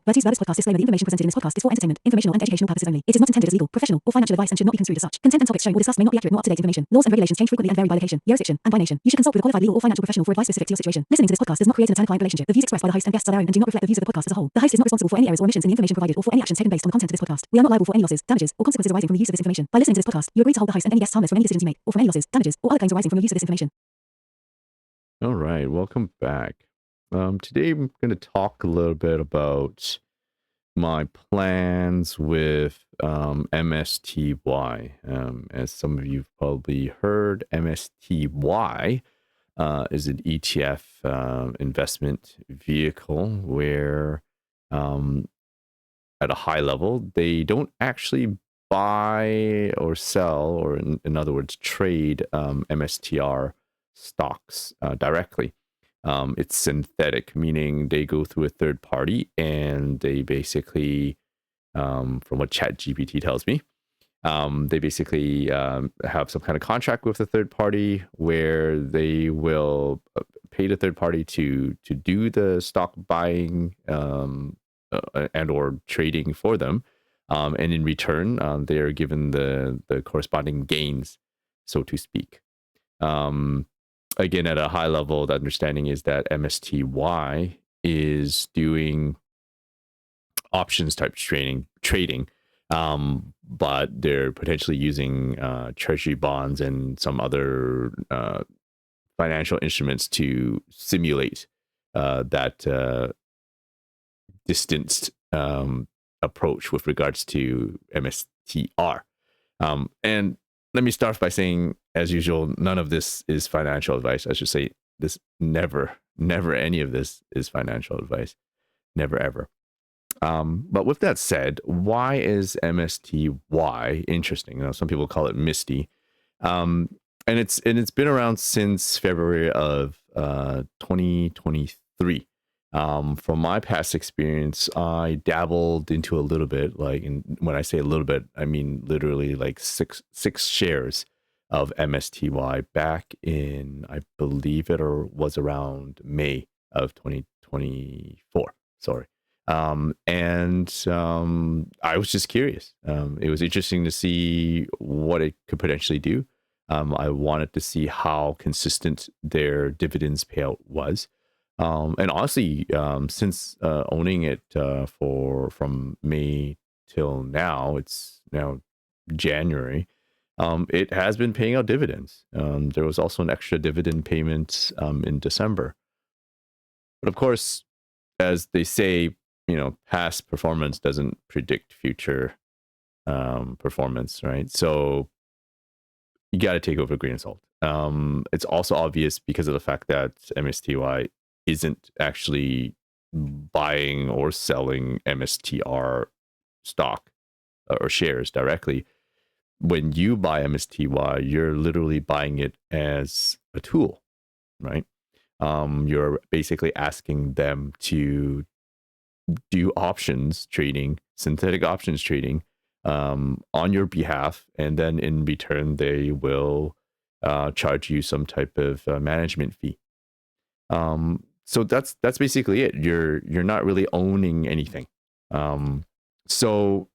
Verti's Verbis podcast disclaimer: the information presented in this podcast is for entertainment, informational, and educational purposes only. It is not intended as legal, professional, or financial advice and should not be construed as such. Content and topics shown or discussed may not be accurate nor up-to-date information. Laws and regulations change frequently and vary by location, jurisdiction, and by nation. You should consult with a qualified legal or financial professional for advice specific to your situation. Listening to this podcast does not create an attorney-client relationship. The views expressed by the host and guests are their own and do not reflect the views of the podcast as a whole. The host is not responsible for any errors or omissions in the information provided or for any actions taken based on the content of this podcast. We are not liable for any losses, damages, or consequences arising from the use of this information. By listening to this podcast, you agree to hold the host and any guests harmless from any decisions you make, or from any losses, damages, or other claims arising from the use of this information. All right, welcome back. Today I'm going to talk a little bit about my plans with MSTY. As some of you have probably heard, MSTY is an ETF investment vehicle where at a high level, they don't actually buy or sell, or in other words, trade MSTR stocks directly. It's synthetic, meaning they go through a third party and they basically, from what ChatGPT tells me, they basically have some kind of contract with the third party where they will pay the third party to do the stock buying and or trading for them. And in return, they are given the corresponding gains, so to speak. Again, at a high level, the understanding is that MSTY is doing options type trading, but they're potentially using treasury bonds and some other financial instruments to simulate that distanced approach with regards to MSTR. And let me start by saying, as usual, none of this is financial advice. I should say this never any of this is financial advice. Never, ever. But with that said, why is MSTY interesting? You know, some people call it MSTY. And it's been around since February of 2023. From my past experience, I dabbled into a little bit, when I say a little bit, I mean literally like six shares of MSTY back in, I believe it was around May of 2024. Sorry. And I was just curious. It was interesting to see what it could potentially do. I wanted to see how consistent their dividends payout was. And honestly, since owning it from May till now, it's now January, it has been paying out dividends. There was also an extra dividend payment in December. But of course, as they say, past performance doesn't predict future performance, right? So you got to take it with a grain of salt. It's also obvious because of the fact that MSTY isn't actually buying or selling MSTR stock or shares directly. When you buy MSTY, you're literally buying it as a tool, right? You're basically asking them to do options trading, synthetic options trading, on your behalf, and then in return they will charge you some type of management fee. So that's basically it. You're not really owning anything. So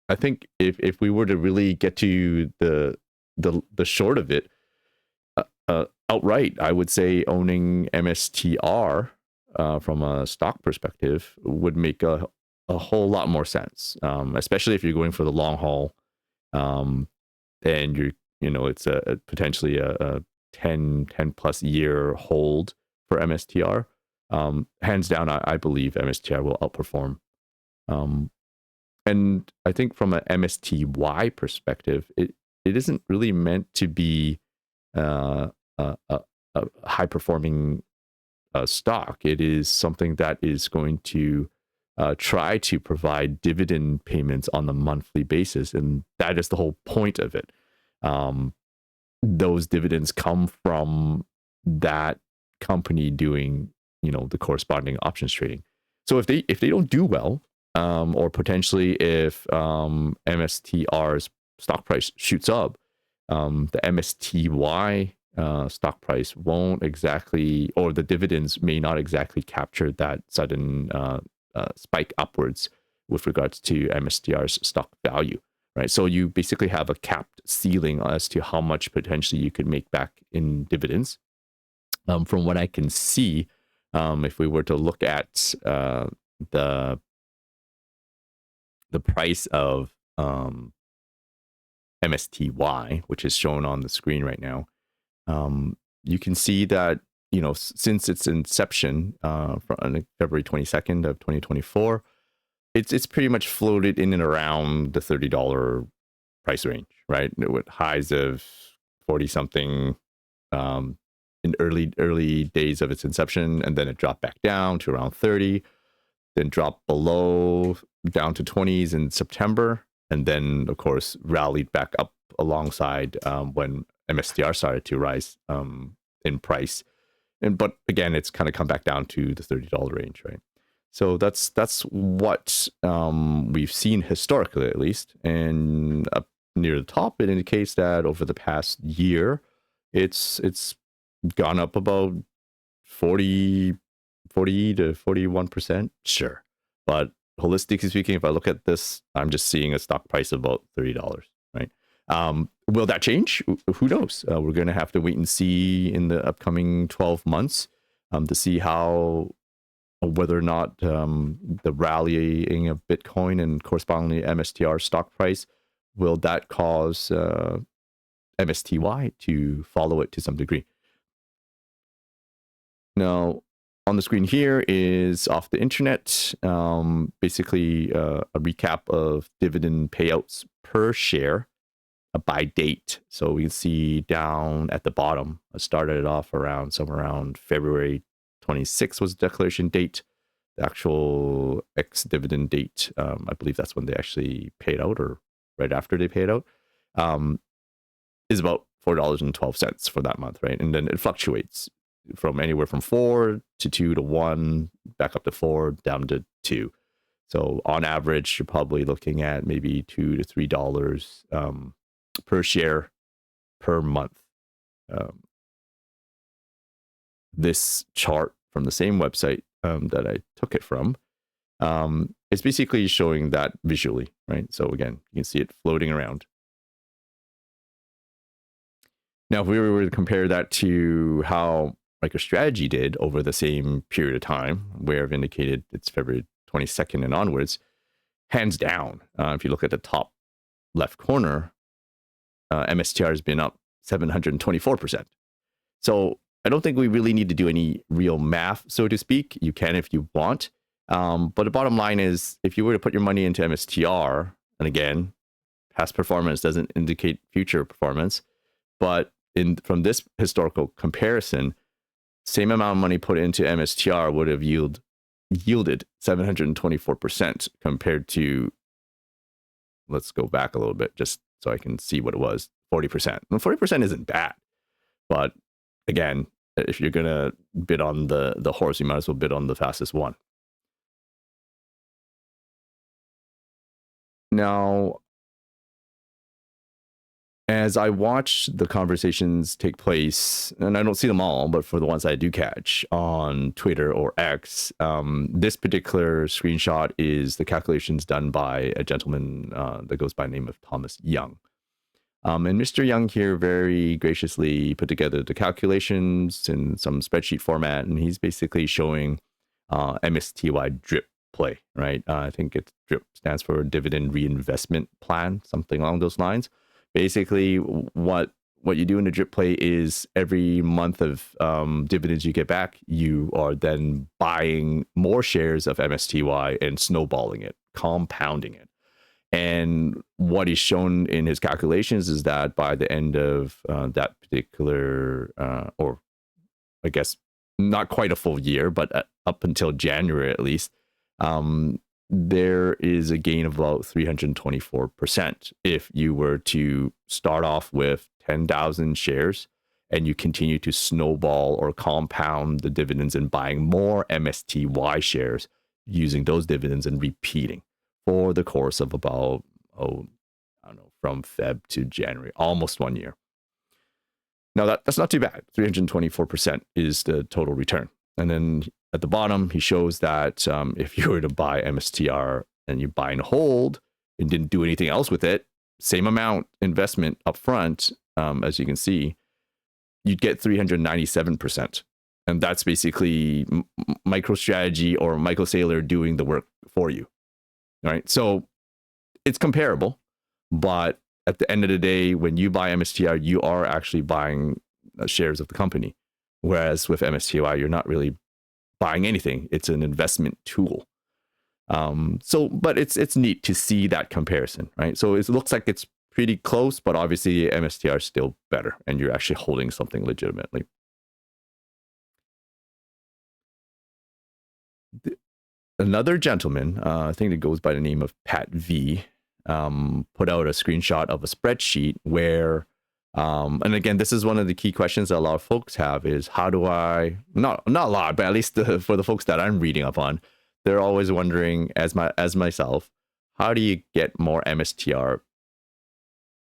I think if we were to really get to the short of it, outright, I would say owning MSTR from a stock perspective would make a whole lot more sense, especially if you're going for the long haul, and it's potentially a 10 plus year hold for MSTR. Hands down, I believe MSTR will outperform. And I think from an MSTY perspective, it isn't really meant to be a high performing stock. It is something that is going to try to provide dividend payments on a monthly basis, and that is the whole point of it. Those dividends come from that company doing, the corresponding options trading. So if they don't do well, or potentially if MSTR's stock price shoots up, the MSTY stock price won't exactly, or the dividends may not exactly capture that sudden spike upwards with regards to MSTR's stock value, right? So you basically have a capped ceiling as to how much potentially you could make back in dividends. From what I can see, if we were to look at the price of MSTY, which is shown on the screen right now, you can see that, you know, since its inception on February 22nd of 2024, it's pretty much floated in and around the $30 price range, right? With highs of 40 something in early days of its inception, and then it dropped back down to around 30, then dropped below down to 20s in September, and then of course rallied back up alongside when MSTR started to rise in price. But again, it's kind of come back down to the $30 range, right? So that's what we've seen historically, at least. And up near the top, it indicates that over the past year, it's gone up about 40 to 41%, sure. But holistically speaking, if I look at this, I'm just seeing a stock price of about $30, right? Will that change? Who knows? We're going to have to wait and see in the upcoming 12 months to see whether or not the rallying of Bitcoin and correspondingly MSTR stock price, will that cause MSTY to follow it to some degree? Now, on the screen here is off the internet, basically a recap of dividend payouts per share by date. So we can see down at the bottom, I started it off somewhere around February 26th was the declaration date. The actual ex-dividend date, I believe that's when they actually paid out, or right after they paid out, is about $4.12 for that month, right? And then it fluctuates from anywhere from 4 to 2 to 1, back up to 4, down to 2. So on average, you're probably looking at maybe $2 to $3 per share per month. This chart from the same website that I took it from, it's basically showing that visually, right? So again, you can see it floating around. Now, if we were to compare that to how MicroStrategy did over the same period of time, where I've indicated it's February 22nd and onwards, hands down, if you look at the top left corner, MSTR has been up 724%. So I don't think we really need to do any real math, so to speak. You can if you want. But the bottom line is, if you were to put your money into MSTR, and again, past performance doesn't indicate future performance, but from this historical comparison, same amount of money put into MSTR would have yielded 724% compared to, let's go back a little bit just so I can see what it was, 40%. Well, 40% isn't bad, but again, if you're gonna bid on the horse, you might as well bid on the fastest one. Now, as I watch the conversations take place, and I don't see them all, but for the ones I do catch on Twitter or X, this particular screenshot is the calculations done by a gentleman that goes by the name of Thomas Young. And Mr. Young here very graciously put together the calculations in some spreadsheet format, and he's basically showing MSTY drip play, right? I think DRIP stands for Dividend Reinvestment Plan, something along those lines. Basically, what you do in the drip play is every month of dividends you get back, you are then buying more shares of MSTY and snowballing it, compounding it. And what is shown in his calculations is that by the end of that particular, or I guess not quite a full year, but up until January at least, there is a gain of about 324% if you were to start off with 10,000 shares and you continue to snowball or compound the dividends and buying more MSTY shares using those dividends and repeating for the course of about, I don't know, from Feb to January, almost 1 year. Now that's not too bad. 324% is the total return. And then at the bottom, he shows that if you were to buy MSTR and you buy and hold and didn't do anything else with it, same amount investment up front, as you can see, you'd get 397%. And that's basically MicroStrategy or Michael Saylor doing the work for you. All right. So it's comparable, but at the end of the day, when you buy MSTR, you are actually buying shares of the company. Whereas with MSTY, you're not really buying anything. It's an investment tool. But it's neat to see that comparison, right? So it looks like it's pretty close, but obviously MSTR is still better, and you're actually holding something legitimately. Another gentleman, I think it goes by the name of Pat V, put out a screenshot of a spreadsheet where, and again, this is one of the key questions that a lot of folks have is how do I, not a lot, but at least for the folks that I'm reading up on, they're always wondering, as myself, how do you get more MSTR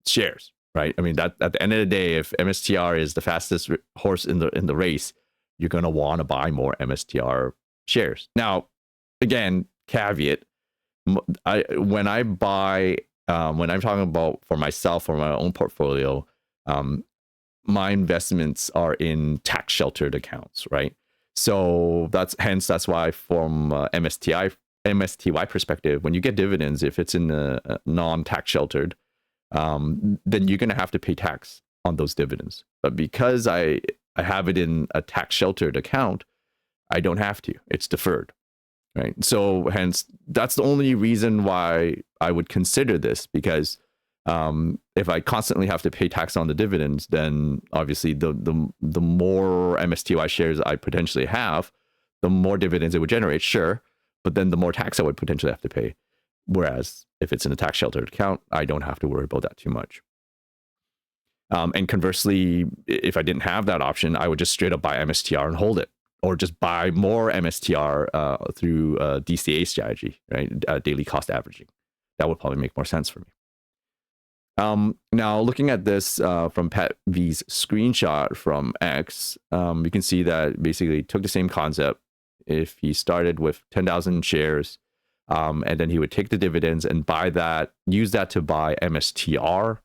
shares, right? I mean, that at the end of the day, if MSTR is the fastest horse in the race, you're going to want to buy more MSTR shares. Now, again, caveat, when I'm talking about for myself, for my own portfolio, my investments are in tax sheltered accounts, right? So that's why from MSTY perspective, when you get dividends, if it's in a non-tax sheltered, then you're going to have to pay tax on those dividends. But because I have it in a tax sheltered account, I don't have to. It's deferred, right? So hence, that's the only reason why I would consider this, because if I constantly have to pay tax on the dividends, then obviously the more MSTY shares I potentially have, the more dividends it would generate, sure, but then the more tax I would potentially have to pay. Whereas if it's in a tax sheltered account, I don't have to worry about that too much. And conversely, if I didn't have that option, I would just straight up buy MSTR and hold it, or just buy more MSTR through a DCA strategy, right? Daily cost averaging. That would probably make more sense for me. Now, looking at this from Pat V's screenshot from X, you can see that basically took the same concept. If he started with 10,000 shares, and then he would take the dividends and buy that, use that to buy MSTR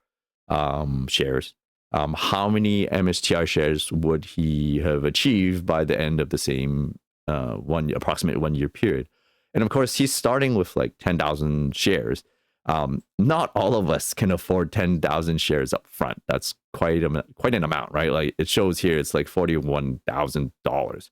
shares. How many MSTR shares would he have achieved by the end of the same approximate 1 year period? And of course, he's starting with like 10,000 shares. Not all of us can afford 10,000 shares up front. That's quite an amount, right? Like it shows here, it's like $41,000.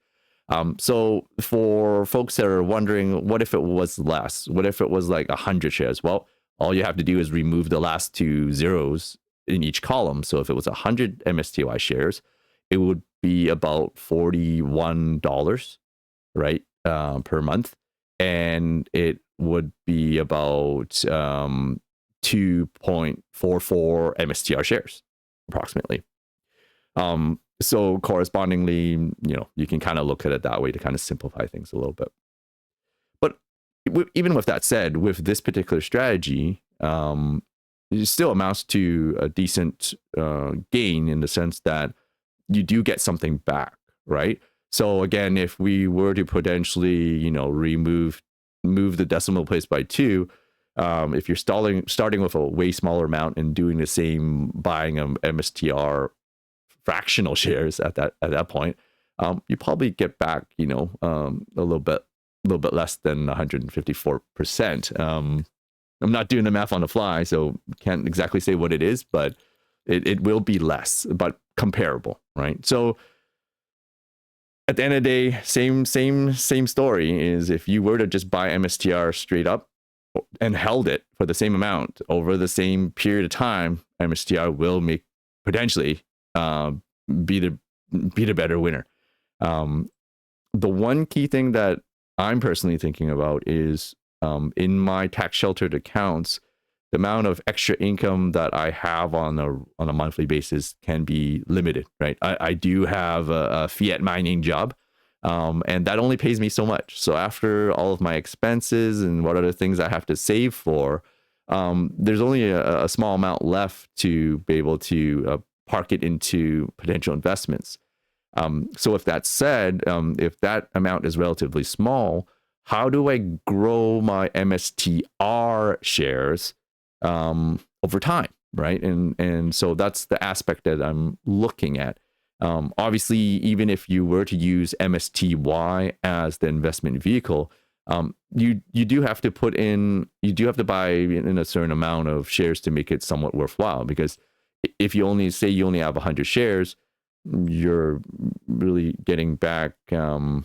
So for folks that are wondering, what if it was less? What if it was like 100 shares? Well, all you have to do is remove the last two zeros in each column. So if it was 100 MSTY shares, it would be about $41, right, per month. And it would be about 2.44 MSTR shares, approximately. So correspondingly, you can kind of look at it that way to kind of simplify things a little bit. But even with that said, with this particular strategy, it still amounts to a decent gain in the sense that you do get something back, right? So again, if we were to potentially, move the decimal place by 2, if you're starting with a way smaller amount and doing the same buying MSTR fractional shares at that point, you probably get back, a little bit less than 154%. I'm not doing the math on the fly, so can't exactly say what it is, but it will be less, but comparable, right? So at the end of the day, same story is if you were to just buy MSTR straight up and held it for the same amount over the same period of time, MSTR will potentially be the better winner. The one key thing that I'm personally thinking about is in my tax sheltered accounts, the amount of extra income that I have on a monthly basis can be limited, right? I do have a fiat mining job, and that only pays me so much. So after all of my expenses and what other things I have to save for, there's only a small amount left to be able to park it into potential investments. So if that's said, if that amount is relatively small, how do I grow my MSTR shares over time, right? And so that's the aspect that I'm looking at. Obviously, even if you were to use MSTY as the investment vehicle, you do have to buy in a certain amount of shares to make it somewhat worthwhile. Because if you only have 100 shares, you're really getting back $4.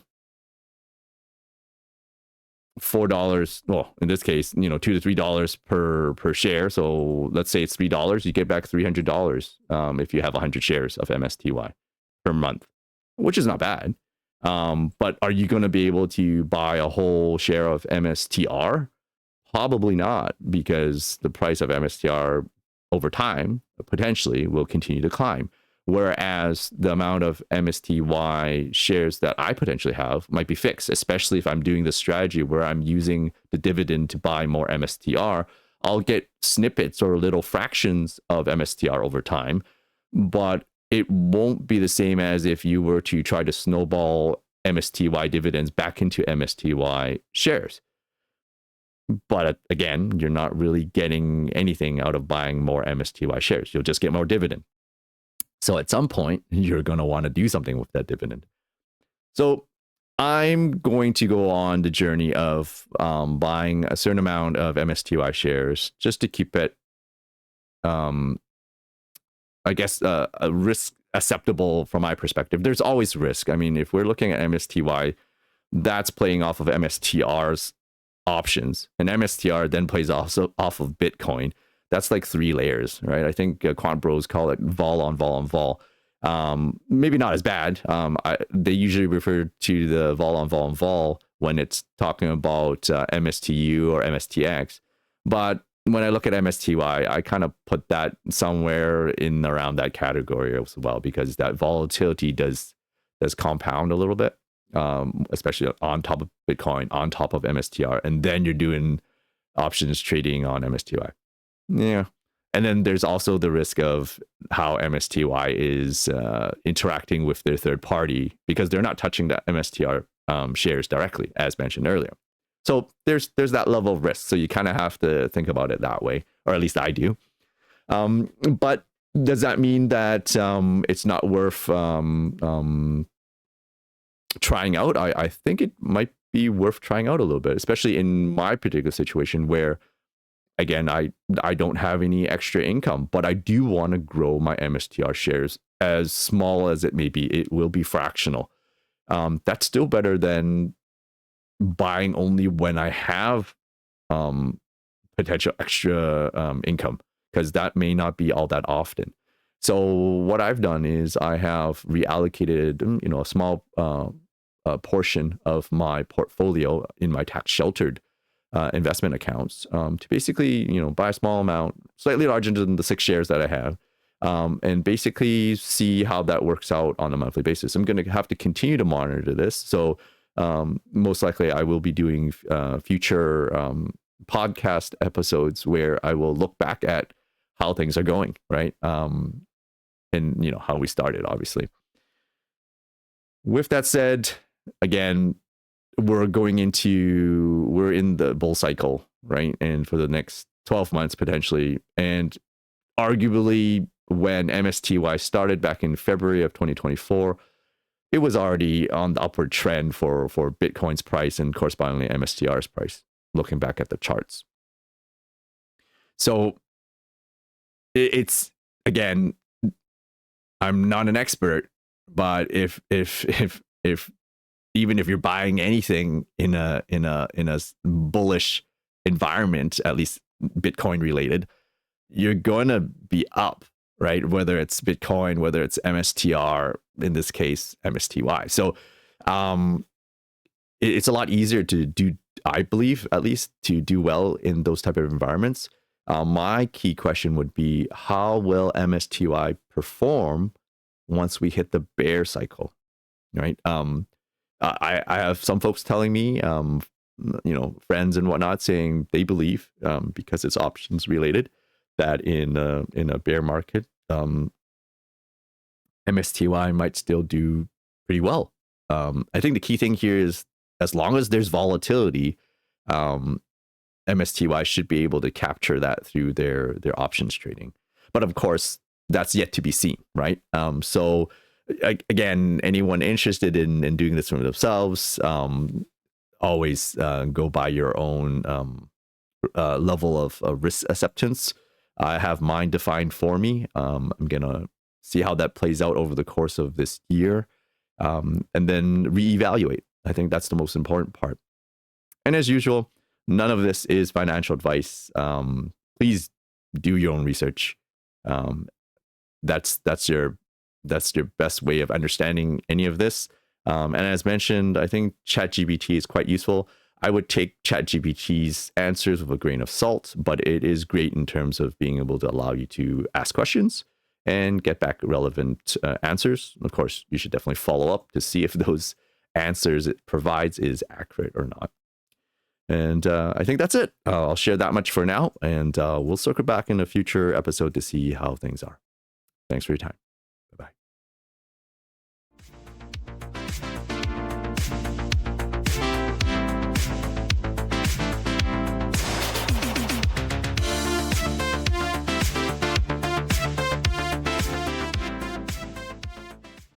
Well, in this case, $2 to $3 per share. So let's say it's $3, you get back $300 if you have 100 shares of MSTY per month, which is not bad. But are you going to be able to buy a whole share of MSTR? Probably not, because the price of MSTR over time potentially will continue to climb. Whereas the amount of MSTY shares that I potentially have might be fixed, especially if I'm doing this strategy where I'm using the dividend to buy more MSTR. I'll get snippets or little fractions of MSTR over time, but it won't be the same as if you were to try to snowball MSTY dividends back into MSTY shares. But again, you're not really getting anything out of buying more MSTY shares. You'll just get more dividend. So at some point, you're going to want to do something with that dividend. So I'm going to go on the journey of buying a certain amount of MSTY shares just to keep it, I guess, a risk acceptable from my perspective. There's always risk. I mean, if we're looking at MSTY, that's playing off of MSTR's options, and MSTR then plays also off of Bitcoin. That's like 3 layers, right? I think quant bros call it vol on vol on vol. Maybe not as bad. They usually refer to the vol on vol on vol when it's talking about MSTU or MSTX. But when I look at MSTY, I kind of put that somewhere in around that category as well, because that volatility does compound a little bit, especially on top of Bitcoin, on top of MSTR, and then you're doing options trading on MSTY. Yeah. And then there's also the risk of how MSTY is interacting with their third party, because they're not touching the MSTR shares directly, as mentioned earlier. So there's that level of risk. So you kind of have to think about it that way, or at least I do. But does that mean that it's not worth trying out? I think it might be worth trying out a little bit, especially in my particular situation where, again, I don't have any extra income, but I do want to grow my MSTR shares. As small as it may be, it will be fractional. That's still better than buying only when I have potential extra income, because that may not be all that often. So what I've done is I have reallocated, a small portion of my portfolio in my tax sheltered investment accounts to basically, buy a small amount, slightly larger than the 6 shares that I have, and basically see how that works out on a monthly basis. I'm going to have to continue to monitor this. So most likely I will be doing future podcast episodes where I will look back at how things are going, right? And, how we started, obviously. With that said, again, we're in the bull cycle, right? And for the next 12 months potentially, and arguably when MSTY started back in February of 2024, it was already on the upward trend for Bitcoin's price and correspondingly MSTR's price, looking back at the charts. So it's, again, I'm not an expert, but if even if you're buying anything in a bullish environment, at least Bitcoin related, you're going to be up, right? Whether it's Bitcoin, whether it's MSTR, in this case, MSTY. So it's a lot easier to do, I believe, at least, to do well in those type of environments. My key question would be, how will MSTY perform once we hit the bear cycle, right? I have some folks telling me, friends and whatnot, saying they believe, because it's options related, that in a bear market, MSTY might still do pretty well. I think the key thing here is as long as there's volatility, MSTY should be able to capture that through their options trading. But of course, that's yet to be seen, right? So again, anyone interested in doing this for themselves, always go by your own level of risk acceptance. I have mine defined for me. I'm gonna see how that plays out over the course of this year, and then reevaluate. I think that's the most important part. And as usual, none of this is financial advice. Please do your own research. That's your best way of understanding any of this. And as mentioned, I think ChatGPT is quite useful. I would take ChatGPT's answers with a grain of salt, but it is great in terms of being able to allow you to ask questions and get back relevant answers. Of course, you should definitely follow up to see if those answers it provides is accurate or not. And I think that's it. I'll share that much for now, and we'll circle back in a future episode to see how things are. Thanks for your time.